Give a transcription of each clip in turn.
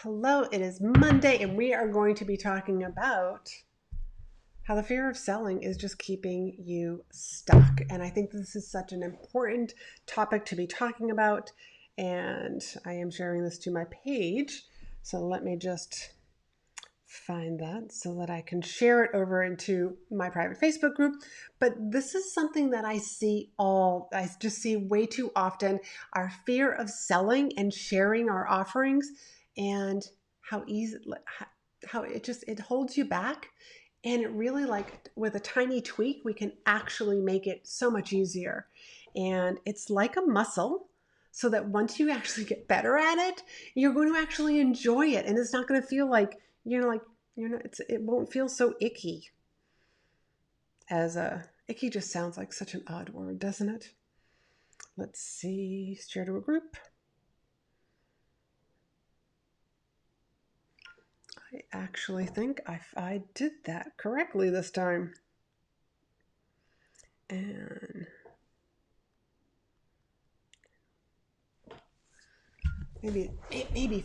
Hello, it is Monday, and we are going to be talking about how the fear of selling is just keeping you stuck. And I think this is such an important topic to be talking about. And I am sharing this to my page. So let me just find that so that I can share it over into my private Facebook group. But this is something that I just see way too often, our fear of selling and sharing our offerings and how easy, how it holds you back. And it really, like, with a tiny tweak, we can actually make it so much easier. And it's like a muscle, so that once you actually get better at it, you're going to actually enjoy it. And it's not going to feel like, it won't feel so icky. Icky just sounds like such an odd word, doesn't it? Let's see, share to a group. I actually think I did that correctly this time. And maybe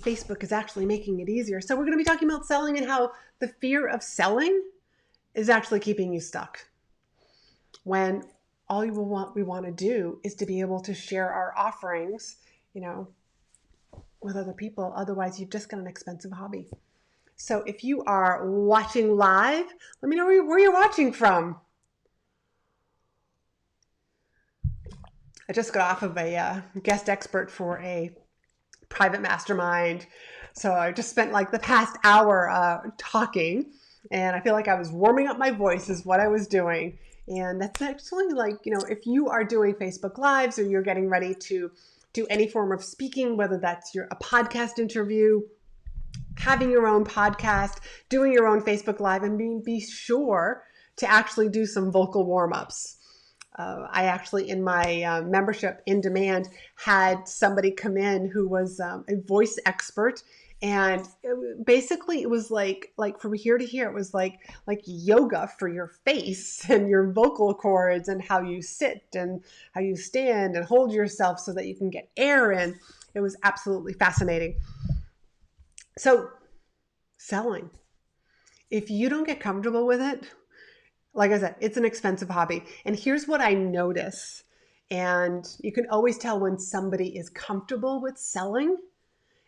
Facebook is actually making it easier. So we're going to be talking about selling and how the fear of selling is actually keeping you stuck. When all we want to do is to be able to share our offerings, with other people. Otherwise, you've just got an expensive hobby. So if you are watching live, let me know where you're watching from. I just got off of a guest expert for a private mastermind. So I just spent like the past hour talking, and I feel like I was warming up my voice is what I was doing. And that's actually like, if you are doing Facebook Lives or you're getting ready to do any form of speaking, whether that's a podcast interview, having your own podcast, doing your own Facebook Live, and be sure to actually do some vocal warm-ups. I actually, in my membership in demand, had somebody come in who was a voice expert. And basically it was like from here to here, it was like yoga for your face and your vocal cords and how you sit and how you stand and hold yourself so that you can get air in. It was absolutely fascinating. So selling, if you don't get comfortable with it, like I said, it's an expensive hobby. And here's what I notice. And you can always tell when somebody is comfortable with selling.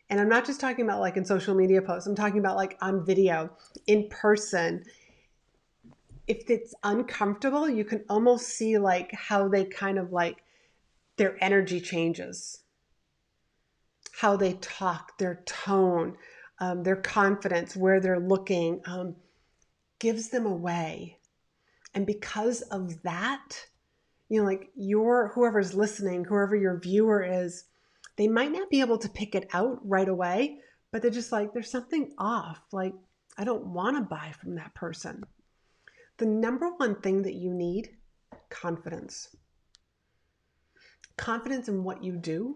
And I'm not just talking about like in social media posts. I'm talking about like on video, in person. If it's uncomfortable, you can almost see like how they kind of like their energy changes, how they talk, their tone, their confidence, where they're looking, gives them away. And because of that, like whoever's listening, whoever your viewer is, they might not be able to pick it out right away, but they're just like, there's something off. Like, I don't want to buy from that person. The number one thing that you need, confidence. Confidence in what you do,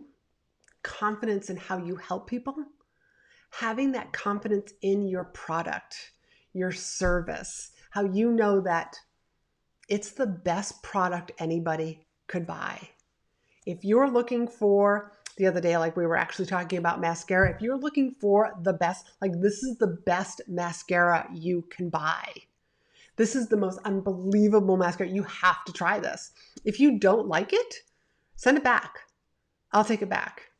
confidence in how you help people, having that confidence in your product, your service, how you know that it's the best product anybody could buy. If you're looking for, the other day, like we were actually talking about mascara, if you're looking for the best, like this is the best mascara you can buy. This is the most unbelievable mascara. You have to try this. If you don't like it, send it back. I'll take it back.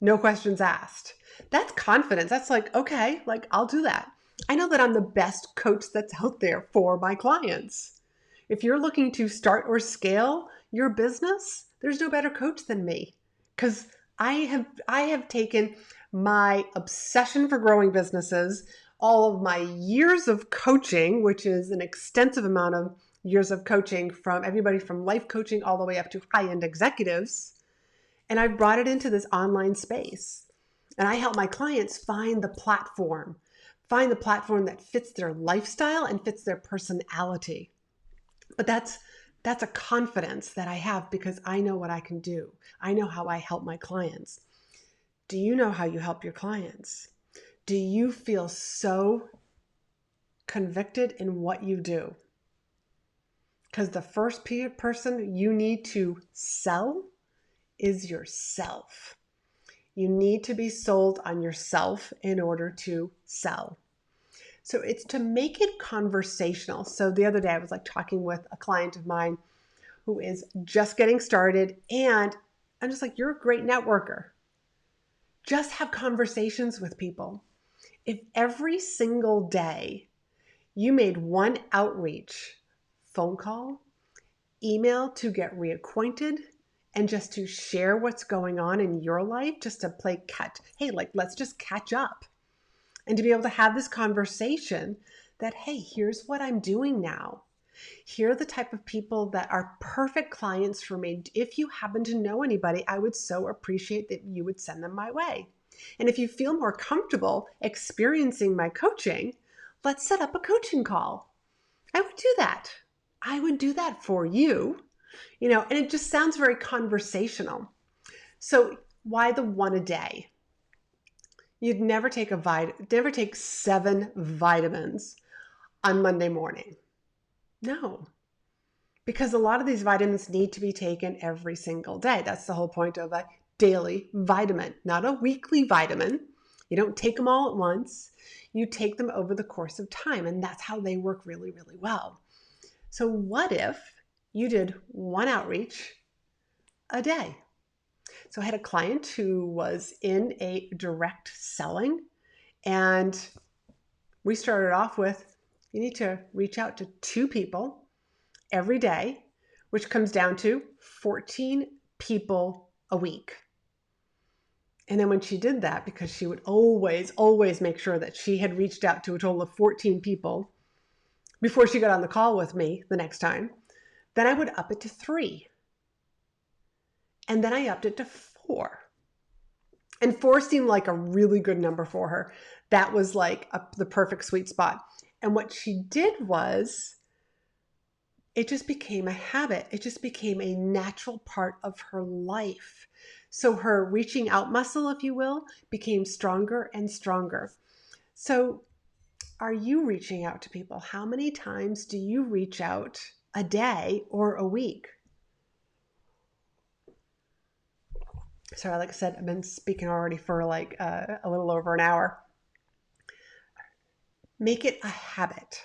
No questions asked. That's confidence. That's like, okay, like I'll do that. I know that I'm the best coach that's out there for my clients. If you're looking to start or scale your business, there's no better coach than me, because I have taken my obsession for growing businesses, all of my years of coaching, which is an extensive amount of years of coaching from everybody from life coaching all the way up to high-end executives, and I've brought it into this online space. And I help my clients find the platform that fits their lifestyle and fits their personality. But that's a confidence that I have because I know what I can do. I know how I help my clients. Do you know how you help your clients? Do you feel so convicted in what you do? Because the first person you need to sell is yourself. You need to be sold on yourself in order to sell. So it's to make it conversational. So the other day I was like talking with a client of mine who is just getting started, and I'm just like, you're a great networker. Just have conversations with people. If every single day you made one outreach, phone call, email to get reacquainted, and just to share what's going on in your life, just to play catch, hey, like, let's just catch up. And to be able to have this conversation that, hey, here's what I'm doing now. Here are the type of people that are perfect clients for me. If you happen to know anybody, I would so appreciate that you would send them my way. And if you feel more comfortable experiencing my coaching, let's set up a coaching call. I would do that. I would do that for you, and it just sounds very conversational. So why the one a day? You'd never take never take 7 vitamins on Monday morning. No, because a lot of these vitamins need to be taken every single day. That's the whole point of a daily vitamin, not a weekly vitamin. You don't take them all at once. You take them over the course of time, and that's how they work really, really well. So what if you did one outreach a day? So I had a client who was in a direct selling, and we started off with, you need to reach out to 2 people every day, which comes down to 14 people a week. And then when she did that, because she would always make sure that she had reached out to a total of 14 people before she got on the call with me the next time, then I would up it to 3. And then I upped it to 4. And 4 seemed like a really good number for her. That was like the perfect sweet spot. And what she did was, it just became a habit. It just became a natural part of her life. So her reaching out muscle, if you will, became stronger and stronger. So are you reaching out to people? How many times do you reach out a day or a week? Sorry, like I said, I've been speaking already for like a little over an hour. Make it a habit.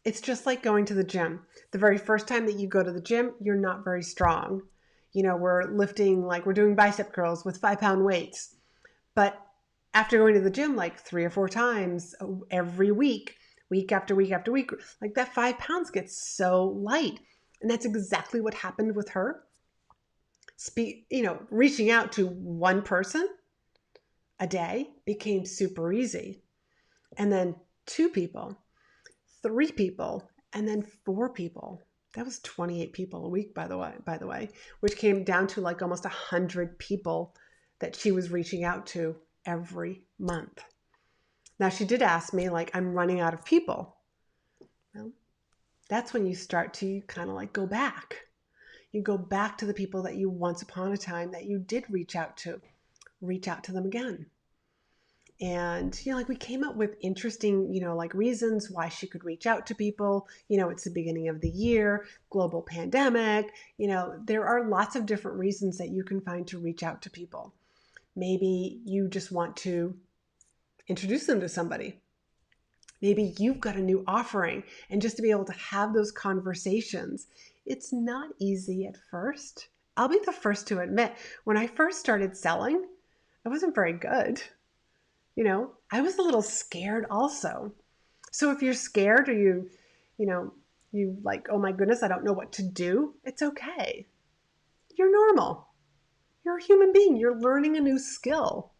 It's just like going to the gym. The very first time that you go to the gym, you're not very strong. We're lifting, like we're doing bicep curls with 5-pound weights. But after going to the gym like 3 or 4 times every week, week after week after week, like that 5 pounds gets so light. And that's exactly what happened with her. Reaching out to one person a day became super easy. And then 2 people, 3 people, and then 4 people. That was 28 people a week, by the way, which came down to like almost 100 people that she was reaching out to every month. Now, she did ask me, like, I'm running out of people. Well, that's when you start to kind of like go back. You go back to the people that you once upon a time that you did reach out to them again. And, like we came up with interesting, like reasons why she could reach out to people. It's the beginning of the year, global pandemic. There are lots of different reasons that you can find to reach out to people. Maybe you just want to introduce them to somebody. Maybe you've got a new offering, and just to be able to have those conversations, it's not easy at first. I'll be the first to admit, when I first started selling, I wasn't very good. I was a little scared also. So if you're scared or you like, oh my goodness, I don't know what to do, it's okay. You're normal. You're a human being. You're learning a new skill.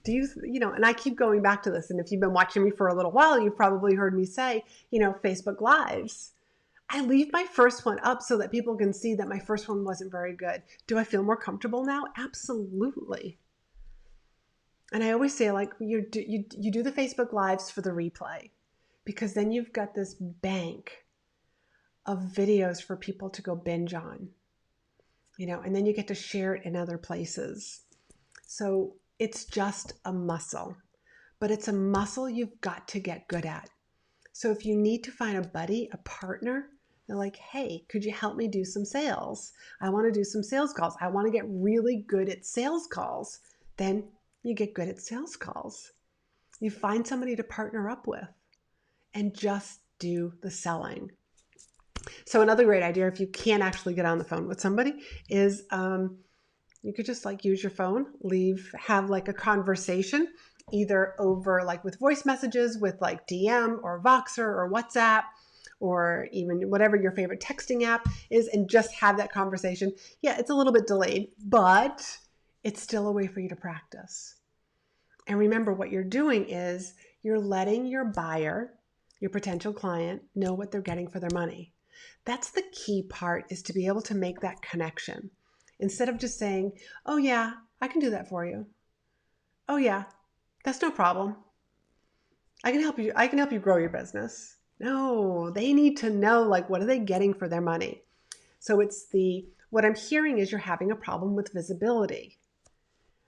And I keep going back to this. And if you've been watching me for a little while, you've probably heard me say, Facebook Lives. I leave my first one up so that people can see that my first one wasn't very good. Do I feel more comfortable now? Absolutely. And I always say, like, you do the Facebook Lives for the replay, because then you've got this bank of videos for people to go binge on, and then you get to share it in other places. So it's just a muscle, but it's a muscle you've got to get good at. So if you need to find a buddy, a partner, they're like, hey, could you help me do some sales? I want to do some sales calls. I want to get really good at sales calls. Then you get good at sales calls. You find somebody to partner up with and just do the selling. So another great idea, if you can't actually get on the phone with somebody, is you could just like use your phone, have like a conversation, either over like with voice messages with like DM or Voxer or WhatsApp, or even whatever your favorite texting app is, and just have that conversation. Yeah, it's a little bit delayed, but it's still a way for you to practice. And remember, what you're doing is you're letting your buyer, your potential client, know what they're getting for their money. That's the key part, is to be able to make that connection. Instead of just saying, oh yeah, I can do that for you. Oh yeah, that's no problem. I can help you grow your business. No, they need to know, like, what are they getting for their money? So what I'm hearing is you're having a problem with visibility.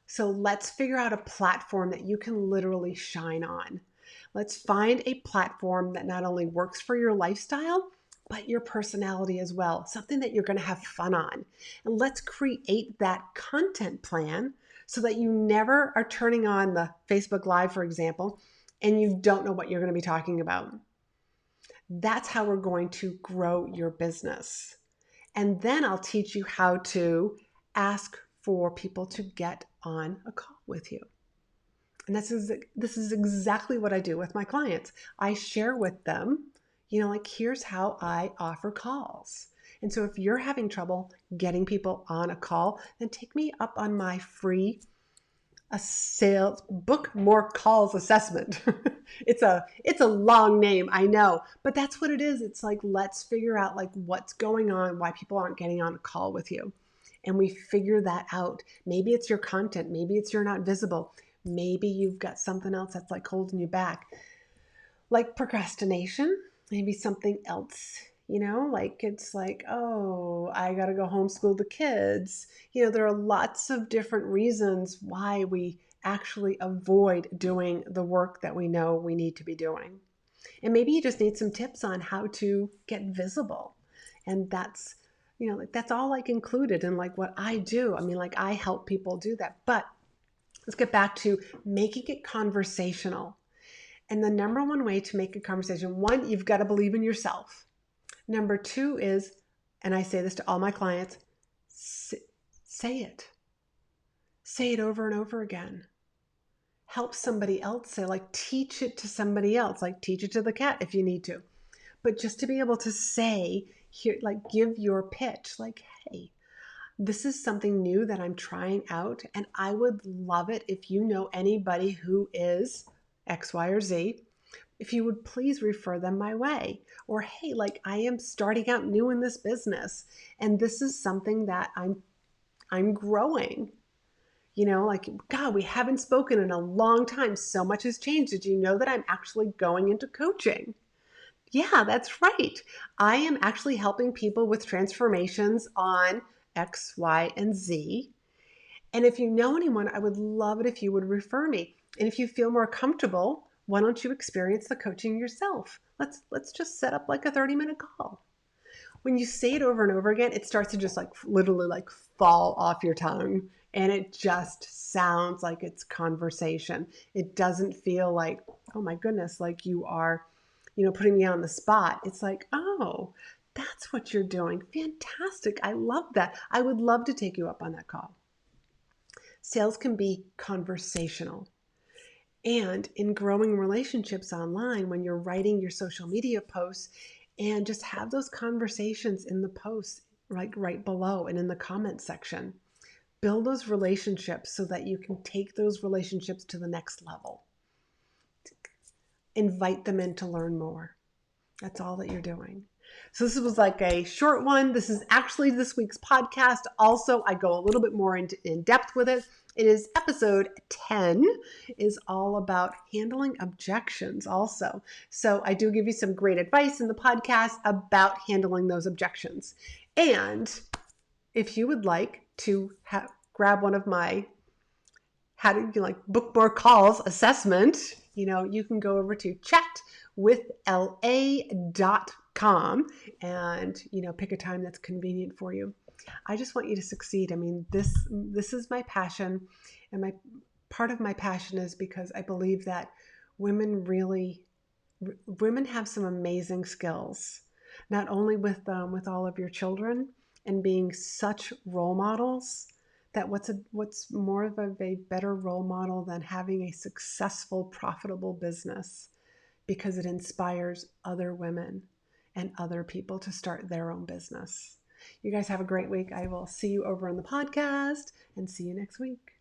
So let's figure out a platform that you can literally shine on. Let's find a platform that not only works for your lifestyle, but your personality as well, something that you're going to have fun on. And let's create that content plan so that you never are turning on the Facebook Live, for example, and you don't know what you're going to be talking about. That's how we're going to grow your business. And then I'll teach you how to ask for people to get on a call with you. And this is exactly what I do with my clients. I share with them, like, here's how I offer calls. And so if you're having trouble getting people on a call, then take me up on my free sales book more calls assessment. It's a long name, I know, but that's what it is. It's like, let's figure out like what's going on, why people aren't getting on a call with you. And we figure that out. Maybe it's your content. Maybe it's you're not visible. Maybe you've got something else that's like holding you back, like procrastination, maybe something else, like it's like, oh, I got to go homeschool the kids. There are lots of different reasons why we actually avoid doing the work that we know we need to be doing. And maybe you just need some tips on how to get visible. And that's, like that's all like included in like what I do. I mean, like I help people do that. But let's get back to making it conversational. And the number one way to make a conversation, one, you've got to believe in yourself. Number two is, and I say this to all my clients, say it. Say it over and over again. Help somebody else say, like, teach it to somebody else, like teach it to the cat if you need to. But just to be able to say, here, like give your pitch, like, hey, this is something new that I'm trying out, and I would love it if you know anybody who is X, Y, or Z, if you would please refer them my way. Or, hey, like I am starting out new in this business, and this is something that I'm growing. Like, God, we haven't spoken in a long time. So much has changed. Did you know that I'm actually going into coaching? Yeah, that's right. I am actually helping people with transformations on X, Y, and Z. And if you know anyone, I would love it if you would refer me. And if you feel more comfortable, why don't you experience the coaching yourself? Let's just set up like a 30-minute call. When you say it over and over again, it starts to just like literally like fall off your tongue. And it just sounds like it's conversation. It doesn't feel like, oh my goodness, like you are, putting me on the spot. It's like, oh, that's what you're doing. Fantastic. I love that. I would love to take you up on that call. Sales can be conversational. And in growing relationships online, when you're writing your social media posts, and just have those conversations in the posts, like right below and in the comment section. Build those relationships so that you can take those relationships to the next level. Invite them in to learn more. That's all that you're doing. So this was like a short one. This is actually this week's podcast. Also, I go a little bit more in depth with it. It is episode 10, is all about handling objections also. So I do give you some great advice in the podcast about handling those objections. And if you would like to grab one of my how do you like book more calls assessment, you can go over to chatwithla.com and, pick a time that's convenient for you. I just want you to succeed. I mean, this is my passion. And my part of my passion is because I believe that women really women have some amazing skills, not only with all of your children and being such role models, that what's more of a better role model than having a successful, profitable business, because it inspires other women and other people to start their own business. You guys have a great week. I will see you over on the podcast and see you next week.